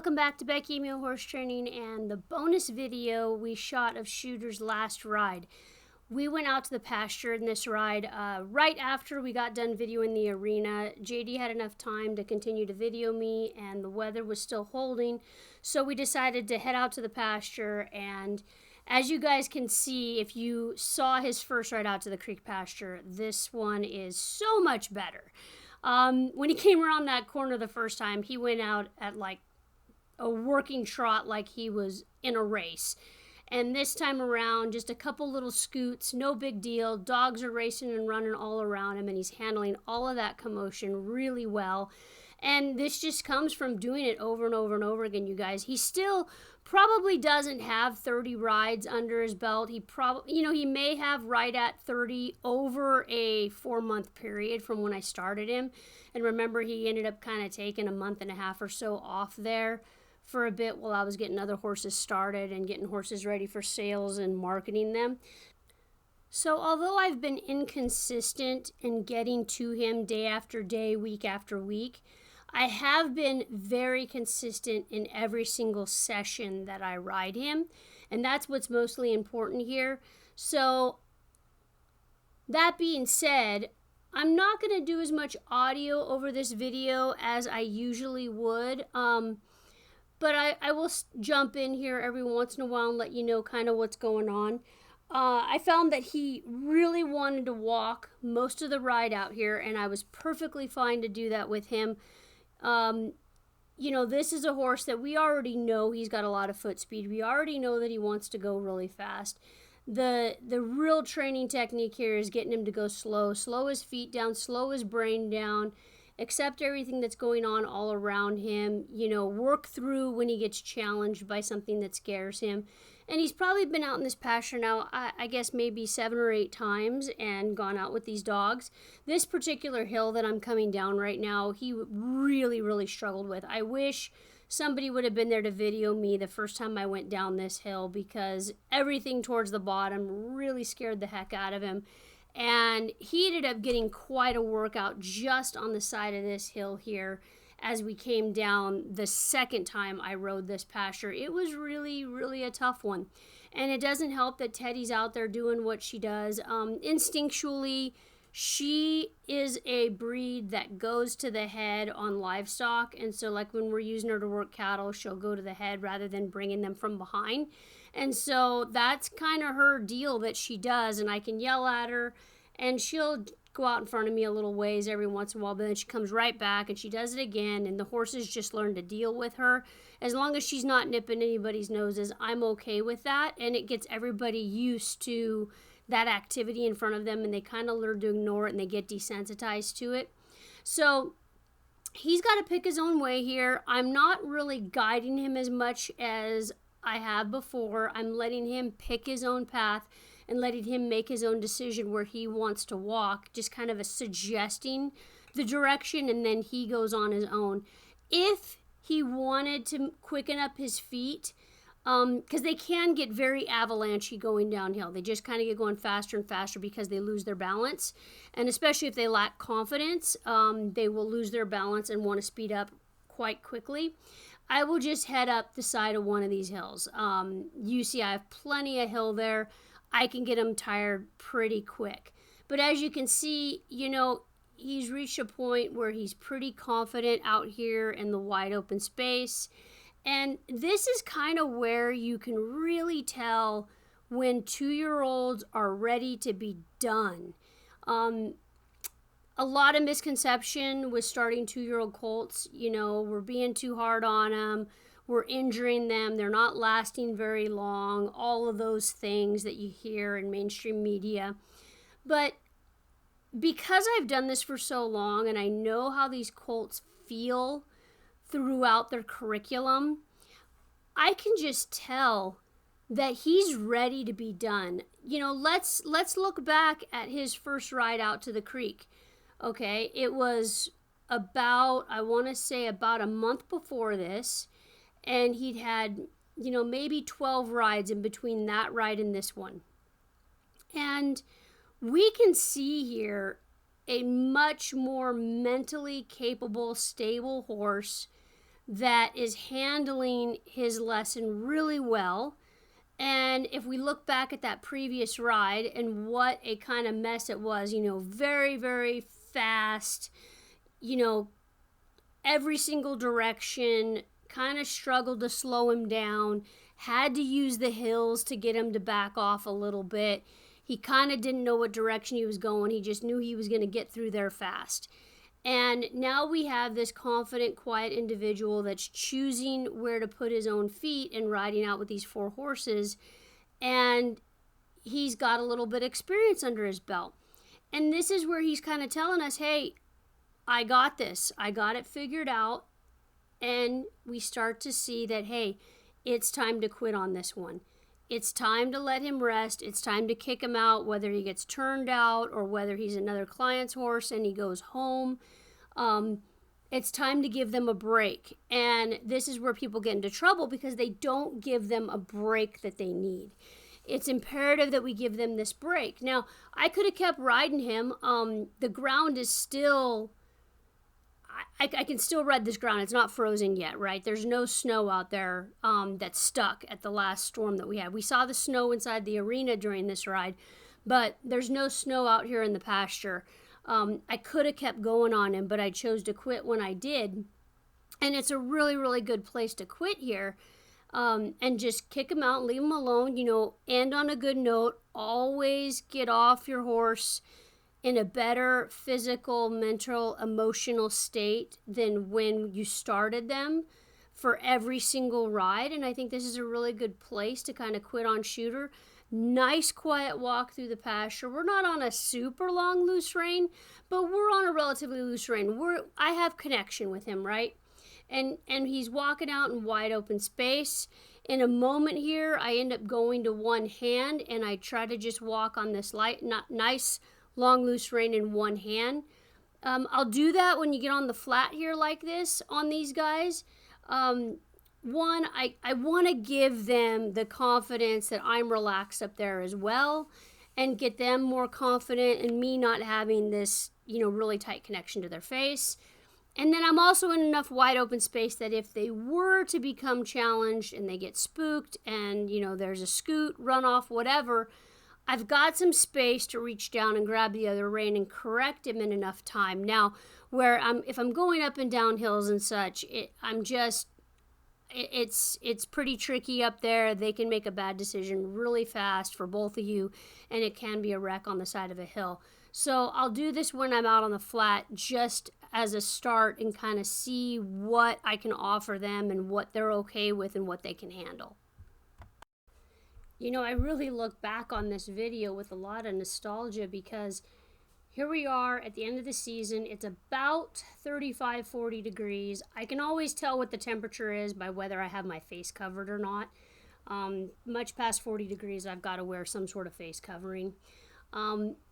Welcome back to Becky, Amio Horse Training and the bonus video we shot of Shooter's last ride. We went out to the pasture in this ride right after we got done videoing the arena. JD had enough time to continue to video me and the weather was still holding, so we decided to head out to the pasture. And as you guys can see, if you saw his first ride out to the Creek Pasture, this one is so much better. When he came around that corner the first time, he went out at like a working trot like he was in a race. And this time around, just a couple little scoots, no big deal. Dogs are racing and running all around him, and he's handling all of that commotion really well. And this just comes from doing it over and over and over again, you guys. He still probably doesn't have 30 rides under his belt. He probably, he may have right at 30 over a 4-month period from when I started him. And remember, he ended up kind of taking a month and a half or so off there for a bit while I was getting other horses started and getting horses ready for sales and marketing them. So although I've been inconsistent in getting to him day after day, week after week, I have been very consistent in every single session that I ride him, and that's what's mostly important here. So that being said, I'm not going to do as much audio over this video as I usually would, but I will jump in here every once in a while and let you know kind of what's going on. I found that he really wanted to walk most of the ride out here, and I was perfectly fine to do that with him. This is a horse that we already know he's got a lot of foot speed. We already know that he wants to go really fast. The real training technique here is getting him to go slow his feet down, slow his brain down, accept everything that's going on all around him, work through when he gets challenged by something that scares him. And he's probably been out in this pasture now, I guess maybe 7 or 8 times and gone out with these dogs. This particular hill that I'm coming down right now, he really, really struggled with. I wish somebody would have been there to video me the first time I went down this hill, because everything towards the bottom really scared the heck out of him. And he ended up getting quite a workout just on the side of this hill here as we came down the second time I rode this pasture. It was really, really a tough one. And it doesn't help that Teddy's out there doing what she does. Instinctually, she is a breed that goes to the head on livestock. And so like when we're using her to work cattle, she'll go to the head rather than bringing them from behind. And so that's kind of her deal that she does, and I can yell at her and she'll go out in front of me a little ways every once in a while, but then she comes right back and she does it again, and the horses just learn to deal with her. As long as she's not nipping anybody's noses, I'm okay with that, and it gets everybody used to that activity in front of them, and they kind of learn to ignore it and they get desensitized to it. So he's got to pick his own way here. I'm not really guiding him as much as I have before. I'm letting him pick his own path and letting him make his own decision where he wants to walk, just kind of suggesting the direction, and then he goes on his own. If he wanted to quicken up his feet, because they can get very avalanchy going downhill. They just kind of get going faster and faster because they lose their balance, and especially if they lack confidence, they will lose their balance and want to speed up quite quickly. I will just head up the side of one of these hills. You see I have plenty of hill there. I can get him tired pretty quick. But as you can see, he's reached a point where he's pretty confident out here in the wide open space. And this is kind of where you can really tell when 2-year-olds are ready to be done. A lot of misconception with starting 2-year-old colts. We're being too hard on them. We're injuring them. They're not lasting very long. All of those things that you hear in mainstream media. But because I've done this for so long and I know how these colts feel throughout their curriculum, I can just tell that he's ready to be done. Let's look back at his first ride out to the creek. Okay, it was about a month before this, and he'd had, maybe 12 rides in between that ride and this one. And we can see here a much more mentally capable, stable horse that is handling his lesson really well. And if we look back at that previous ride and what a kind of mess it was, very, very fast, every single direction, kind of struggled to slow him down, had to use the hills to get him to back off a little bit. He kind of didn't know what direction he was going. He just knew he was going to get through there fast. And now we have this confident, quiet individual that's choosing where to put his own feet and riding out with these 4 horses. And he's got a little bit of experience under his belt. And this is where he's kind of telling us, hey, I got this. I got it figured out. And we start to see that, hey, it's time to quit on this one. It's time to let him rest. It's time to kick him out, whether he gets turned out or whether he's another client's horse and he goes home. It's time to give them a break. And this is where people get into trouble because they don't give them a break that they need. It's imperative that we give them this break. Now, I could have kept riding him. The ground is still... I can still ride this ground. It's not frozen yet, right? There's no snow out there that's stuck at the last storm that we had. We saw the snow inside the arena during this ride, but there's no snow out here in the pasture. I could have kept going on him, but I chose to quit when I did. And it's a really, really good place to quit here and just kick him out and leave him alone, end on a good note. Always get off your horse in a better physical, mental, emotional state than when you started them for every single ride. And I think this is a really good place to kind of quit on Shooter. Nice quiet walk through the pasture. We're not on a super long loose rein, but we're on a relatively loose rein. I have connection with him, right? And he's walking out in wide open space. In a moment here, I end up going to one hand and I try to just walk on this nice long loose rein in one hand. I'll do that when you get on the flat here like this on these guys. One, I want to give them the confidence that I'm relaxed up there as well and get them more confident in me not having this, really tight connection to their face. And then I'm also in enough wide open space that if they were to become challenged and they get spooked and, there's a scoot, runoff, whatever, I've got some space to reach down and grab the other rein and correct him in enough time. Now, if I'm going up and down hills and such, it's pretty tricky up there. They can make a bad decision really fast for both of you, and it can be a wreck on the side of a hill. So I'll do this when I'm out on the flat just as a start and kind of see what I can offer them and what they're okay with and what they can handle. I really look back on this video with a lot of nostalgia because here we are at the end of the season. It's about 35, 40 degrees. I can always tell what the temperature is by whether I have my face covered or not. Much past 40 degrees, I've got to wear some sort of face covering.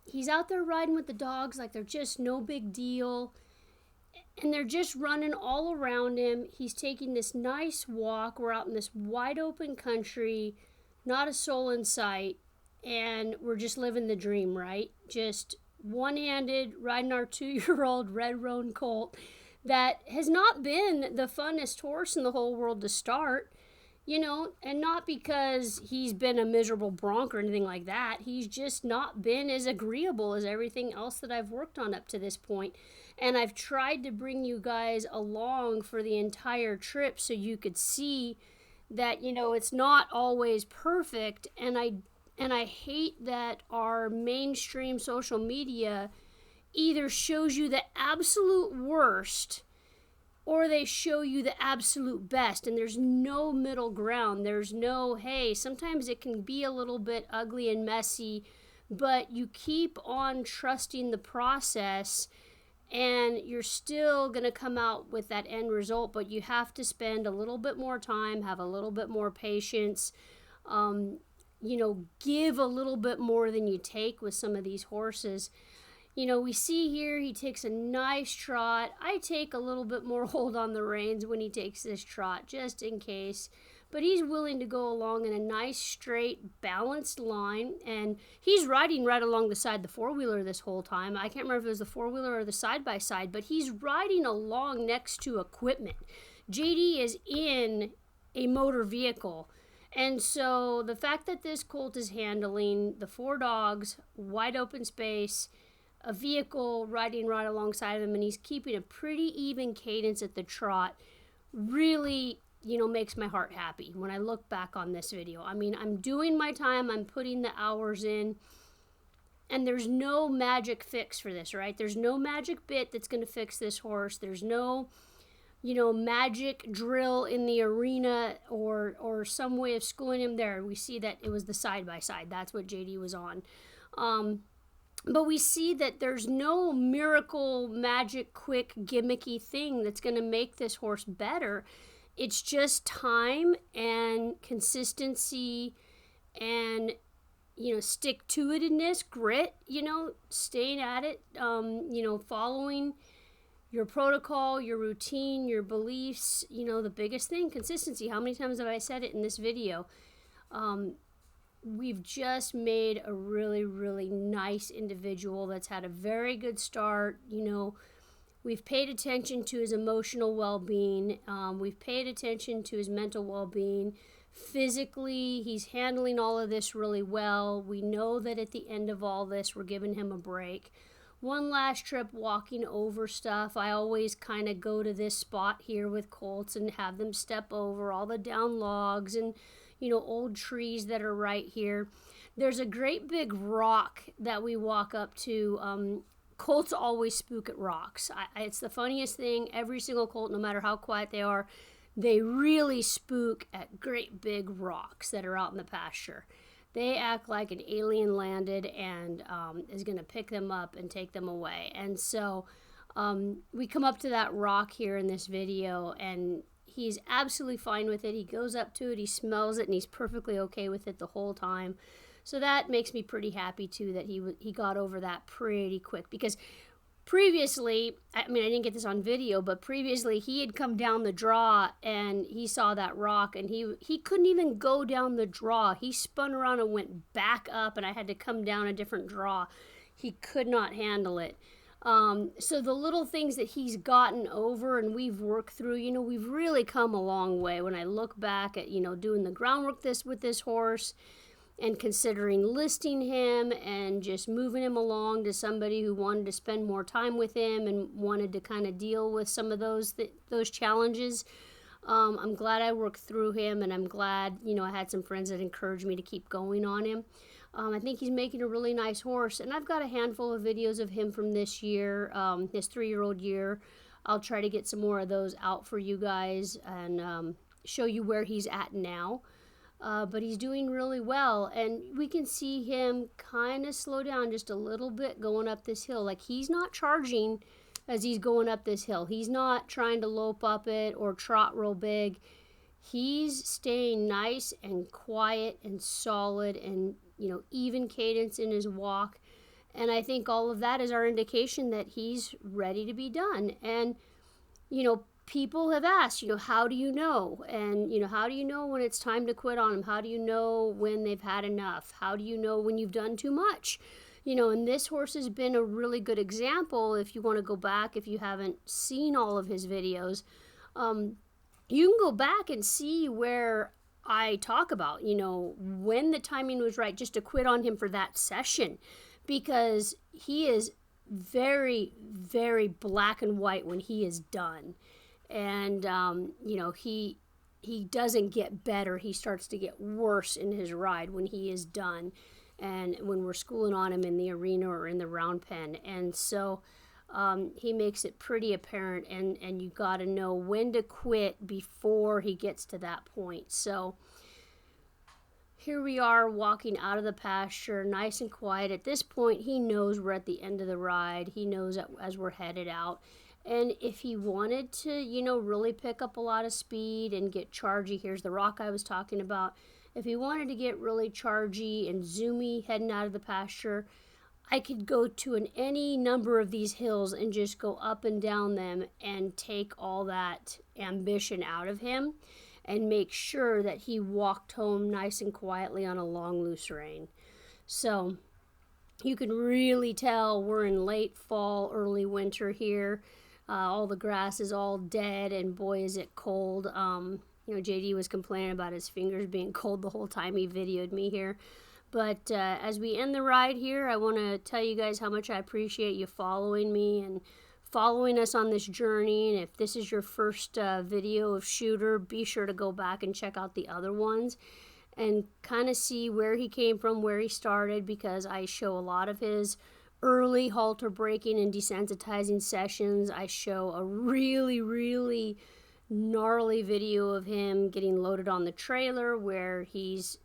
He's out there riding with the dogs like they're just no big deal. And they're just running all around him. He's taking this nice walk. We're out in this wide open country. Not a soul in sight, and we're just living the dream, right? Just one-handed, riding our 2-year-old red roan colt that has not been the funnest horse in the whole world to start, and not because he's been a miserable bronc or anything like that. He's just not been as agreeable as everything else that I've worked on up to this point. And I've tried to bring you guys along for the entire trip so you could see that it's not always perfect, and I hate that our mainstream social media either shows you the absolute worst or they show you the absolute best, and there's no middle ground. There's no, hey, sometimes it can be a little bit ugly and messy, but you keep on trusting the process and you're still going to come out with that end result, but you have to spend a little bit more time, have a little bit more patience, give a little bit more than you take with some of these horses. We see here he takes a nice trot. I take a little bit more hold on the reins when he takes this trot, just in case. But he's willing to go along in a nice, straight, balanced line. And he's riding right along the side of the four-wheeler this whole time. I can't remember if it was the four-wheeler or the side-by-side, but he's riding along next to equipment. JD is in a motor vehicle. And so the fact that this colt is handling the 4 dogs, wide open space, a vehicle riding right alongside of him, and he's keeping a pretty even cadence at the trot, really, makes my heart happy when I look back on this video. I mean, I'm doing my time, I'm putting the hours in, and there's no magic fix for this, right? There's no magic bit that's going to fix this horse. There's no, magic drill in the arena or some way of schooling him there. We see that it was the side-by-side. That's what JD was on. But we see that there's no miracle, magic, quick, gimmicky thing that's going to make this horse better. It's just time and consistency and, stick-to-itiveness, grit, staying at it, following your protocol, your routine, your beliefs. The biggest thing, consistency. How many times have I said it in this video? We've just made a really, really nice individual that's had a very good start. We've paid attention to his emotional well-being. We've paid attention to his mental well-being. Physically, he's handling all of this really well. We know that at the end of all this, we're giving him a break. One last trip walking over stuff. I always kind of go to this spot here with colts and have them step over all the down logs and old trees that are right here. There's a great big rock that we walk up to. Colts always spook at rocks. It's the funniest thing. Every single colt, no matter how quiet they are, they really spook at great big rocks that are out in the pasture. They act like an alien landed and is going to pick them up and take them away. And so we come up to that rock here in this video, and he's absolutely fine with it. He goes up to it, he smells it, and he's perfectly okay with it the whole time. So that makes me pretty happy, too, that he got over that pretty quick. Because previously, I didn't get this on video, but previously he had come down the draw, and he saw that rock, and he couldn't even go down the draw. He spun around and went back up, and I had to come down a different draw. He could not handle it. So the little things that he's gotten over and we've worked through, we've really come a long way. When I look back at, doing the groundwork with this horse and considering listing him and just moving him along to somebody who wanted to spend more time with him and wanted to kind of deal with some of those challenges. I'm glad I worked through him, and I'm glad, I had some friends that encouraged me to keep going on him. I think he's making a really nice horse, and I've got a handful of videos of him from this year, his 3-year-old year. I'll try to get some more of those out for you guys and show you where he's at now. But he's doing really well, and we can see him kind of slow down just a little bit going up this hill. Like, he's not charging as he's going up this hill. He's not trying to lope up it or trot real big. He's staying nice and quiet and solid and, even cadence in his walk. And I think all of that is our indication that he's ready to be done. And, people have asked, how do you know? And, how do you know when it's time to quit on them? How do you know when they've had enough? How do you know when you've done too much? And this horse has been a really good example. If you want to go back, if you haven't seen all of his videos, you can go back and see where I talk about, when the timing was right just to quit on him for that session, because he is very, very black and white when he is done. And, he doesn't get better. He starts to get worse in his ride when he is done and when we're schooling on him in the arena or in the round pen. And so he makes it pretty apparent, and you got to know when to quit before he gets to that point. So here we are walking out of the pasture, nice and quiet. At this point, he knows we're at the end of the ride. He knows that as we're headed out. And if he wanted to, really pick up a lot of speed and get chargy, here's the rock I was talking about. If he wanted to get really chargy and zoomy heading out of the pasture, I could go to any number of these hills and just go up and down them and take all that ambition out of him and make sure that he walked home nice and quietly on a long, loose rein. So you can really tell we're in late fall, early winter here. All the grass is all dead, and boy, is it cold. JD was complaining about his fingers being cold the whole time he videoed me here. But as we end the ride here, I want to tell you guys how much I appreciate you following me and following us on this journey. And if this is your first video of Shooter, be sure to go back and check out the other ones and kind of see where he came from, where he started, because I show a lot of his early halter breaking and desensitizing sessions. I show a really, really gnarly video of him getting loaded on the trailer where he's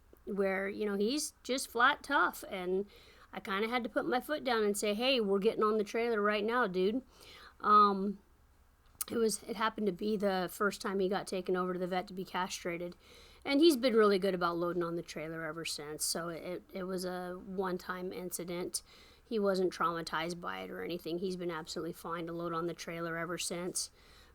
just flat tough, and I kind of had to put my foot down and say, hey, we're getting on the trailer right now, dude. It happened to be the first time he got taken over to the vet to be castrated, and he's been really good about loading on the trailer ever since. So it was a one-time incident. He wasn't traumatized by it or anything. He's been absolutely fine to load on the trailer ever since.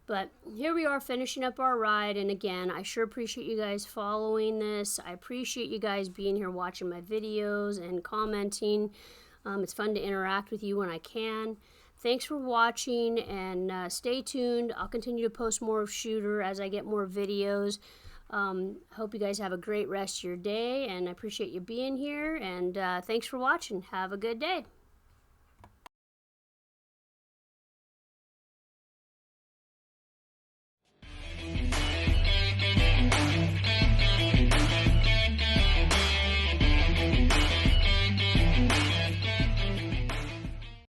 But here we are finishing up our ride, and again, I sure appreciate you guys following this. I appreciate you guys being here watching my videos and commenting. It's fun to interact with you when I can. Thanks for watching, and stay tuned. I'll continue to post more of Shooter as I get more videos. Hope you guys have a great rest of your day, and I appreciate you being here, and thanks for watching. Have a good day.